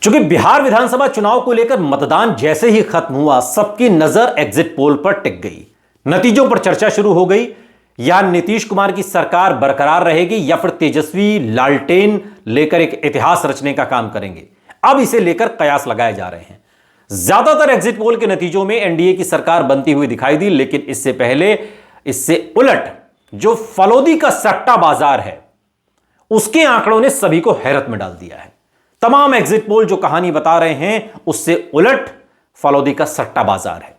चूंकि बिहार विधानसभा चुनाव को लेकर मतदान जैसे ही खत्म हुआ, सबकी नजर एग्जिट पोल पर टिक गई। नतीजों पर चर्चा शुरू हो गई। या नीतीश कुमार की सरकार बरकरार रहेगी या फिर तेजस्वी लालटेन लेकर एक इतिहास रचने का काम करेंगे। अब इसे लेकर कयास लगाए जा रहे हैं। ज्यादातर एग्जिट पोल के नतीजों में एनडीए की सरकार बनती हुई दिखाई दी, लेकिन इससे पहले, इससे उलट जो फलोदी का सट्टा बाजार है, उसके आंकड़ों ने सभी को हैरत में डाल दिया है। तमाम एग्जिट पोल जो कहानी बता रहे हैं, उससे उलट फलोदी का सट्टा बाजार है।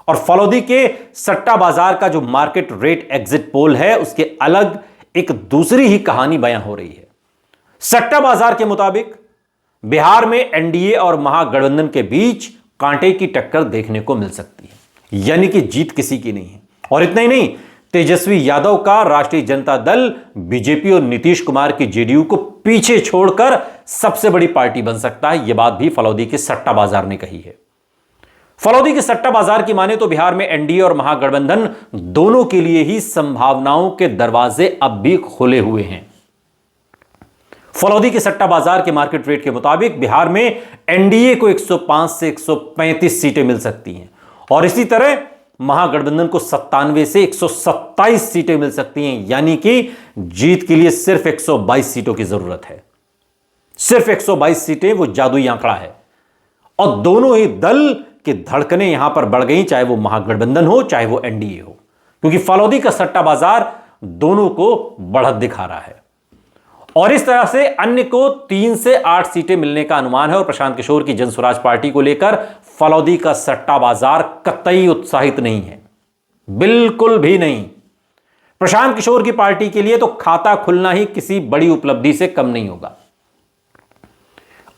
और फलोदी के सट्टा बाजार का जो मार्केट रेट एग्जिट पोल है, उसके अलग एक दूसरी ही कहानी बयां हो रही है। सट्टा बाजार के मुताबिक बिहार में एनडीए और महागठबंधन के बीच कांटे की टक्कर देखने को मिल सकती है, यानी कि जीत किसी की नहीं है। और इतना ही नहीं, तेजस्वी यादव का राष्ट्रीय जनता दल बीजेपी और नीतीश कुमार की जेडीयू को पीछे छोड़कर सबसे बड़ी पार्टी बन सकता है। यह बात भी फलोदी के सट्टा बाजार ने कही है। फलोदी के सट्टा बाजार की माने तो बिहार में एनडीए और महागठबंधन दोनों के लिए ही संभावनाओं के दरवाजे अब भी खुले हुए हैं। फलोदी के सट्टा बाजार के मार्केट रेट के मुताबिक बिहार में एनडीए को 105 से 135 सीटें मिल सकती हैं और इसी तरह महागठबंधन को 97 से 127 सीटें मिल सकती हैं, यानी कि जीत के लिए सिर्फ 122 सीटों की जरूरत है। सिर्फ 122 सीटें, वो जादुई आंकड़ा है। और दोनों ही दल की धड़कनें यहां पर बढ़ गई, चाहे वो महागठबंधन हो चाहे वो एनडीए हो, क्योंकि फलोदी का सट्टा बाजार दोनों को बढ़त दिखा रहा है। और इस तरह से अन्य को 3 से 8 सीटें मिलने का अनुमान है। और प्रशांत किशोर की जनस्वराज पार्टी को लेकर फलोदी का सट्टा बाजार कतई उत्साहित नहीं है, बिल्कुल भी नहीं। प्रशांत किशोर की पार्टी के लिए तो खाता खुलना ही किसी बड़ी उपलब्धि से कम नहीं होगा।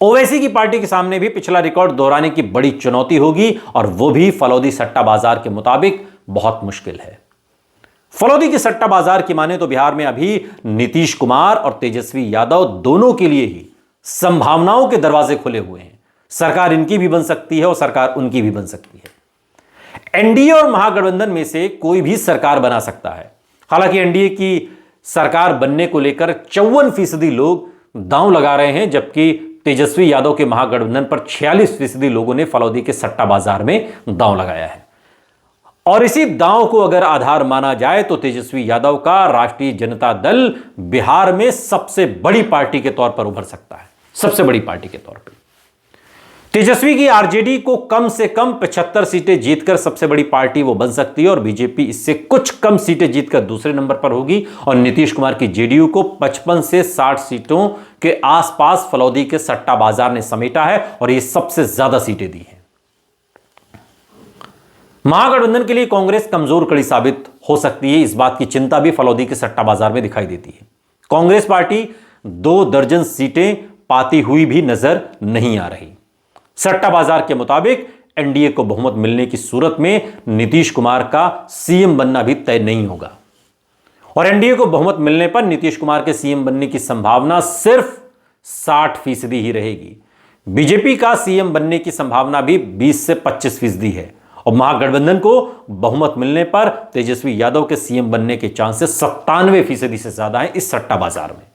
ओवैसी की पार्टी के सामने भी पिछला रिकॉर्ड दोहराने की बड़ी चुनौती होगी, और वो भी फलोदी सट्टा बाजार के मुताबिक बहुत मुश्किल है। फलोदी के सट्टा बाजार की माने तो बिहार में अभी नीतीश कुमार और तेजस्वी यादव दोनों के लिए ही संभावनाओं के दरवाजे खुले हुए हैं। सरकार इनकी भी बन सकती है और सरकार उनकी भी बन सकती है। एनडीए और महागठबंधन में से कोई भी सरकार बना सकता है। हालांकि एनडीए की सरकार बनने को लेकर 54% लोग दांव लगा रहे हैं, जबकि तेजस्वी यादव के महागठबंधन पर 46% लोगों ने फलोदी के सट्टा बाजार में दांव लगाया है। और इसी दांव को अगर आधार माना जाए तो तेजस्वी यादव का राष्ट्रीय जनता दल बिहार में सबसे बड़ी पार्टी के तौर पर उभर सकता है, सबसे बड़ी पार्टी के तौर पर। तेजस्वी की आरजेडी को कम से कम 75 सीटें जीतकर सबसे बड़ी पार्टी वो बन सकती है, और बीजेपी इससे कुछ कम सीटें जीतकर दूसरे नंबर पर होगी। और नीतीश कुमार की जेडीयू को 55 से 60 सीटों के आसपास फलोदी के सट्टा बाजार ने समेटा है, और ये सबसे ज्यादा सीटें दी हैं। महागठबंधन के लिए कांग्रेस कमजोर कड़ी साबित हो सकती है, इस बात की चिंता भी फलोदी के सट्टा बाजार में दिखाई देती है। कांग्रेस पार्टी 2 दर्जन सीटें पाती हुई भी नजर नहीं आ रही। सट्टा बाजार के मुताबिक एनडीए को बहुमत मिलने की सूरत में नीतीश कुमार का सीएम बनना भी तय नहीं होगा, और एनडीए को बहुमत मिलने पर नीतीश कुमार के सीएम बनने की संभावना सिर्फ 60% ही रहेगी। बीजेपी का सीएम बनने की संभावना भी 20 से 25% है, और महागठबंधन को बहुमत मिलने पर तेजस्वी यादव के सीएम बनने के चांसेस 97% से ज्यादा हैं इस सट्टा बाजार में।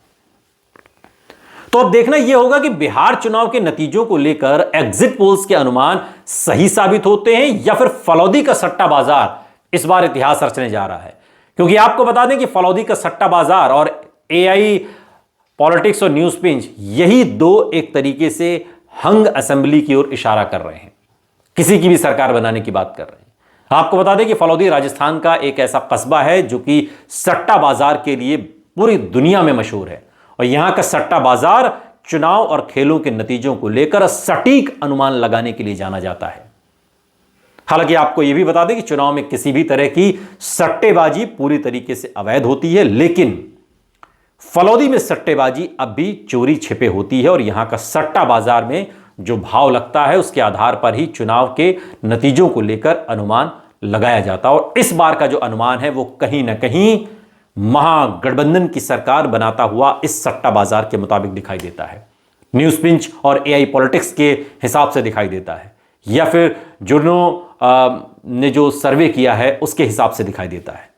तो अब देखना यह होगा कि बिहार चुनाव के नतीजों को लेकर एग्जिट पोल्स के अनुमान सही साबित होते हैं या फिर फलोदी का सट्टा बाजार इस बार इतिहास रचने जा रहा है। क्योंकि आपको बता दें कि फलोदी का सट्टा बाजार और एआई पॉलिटिक्स और न्यूज पिंच, यही दो एक तरीके से हंग असेंबली की ओर इशारा कर रहे हैं, किसी की भी सरकार बनाने की बात कर रहे हैं। आपको बता दें कि फलोदी राजस्थान का एक ऐसा कस्बा है जो कि सट्टा बाजार के लिए पूरी दुनिया में मशहूर है, और यहां का सट्टा बाजार चुनाव और खेलों के नतीजों को लेकर सटीक अनुमान लगाने के लिए जाना जाता है। हालांकि आपको यह भी बता दें कि चुनाव में किसी भी तरह की सट्टेबाजी पूरी तरीके से अवैध होती है, लेकिन फलोदी में सट्टेबाजी अब भी चोरी छिपे होती है, और यहां का सट्टा बाजार में जो भाव लगता है उसके आधार पर ही चुनाव के नतीजों को लेकर अनुमान लगाया जाता है। और इस बार का जो अनुमान है वो कहीं ना कहीं महागठबंधन की सरकार बनाता हुआ इस सट्टा बाजार के मुताबिक दिखाई देता है, न्यूज पिंच और एआई पॉलिटिक्स के हिसाब से दिखाई देता है, या फिर जुर्नों ने जो सर्वे किया है उसके हिसाब से दिखाई देता है।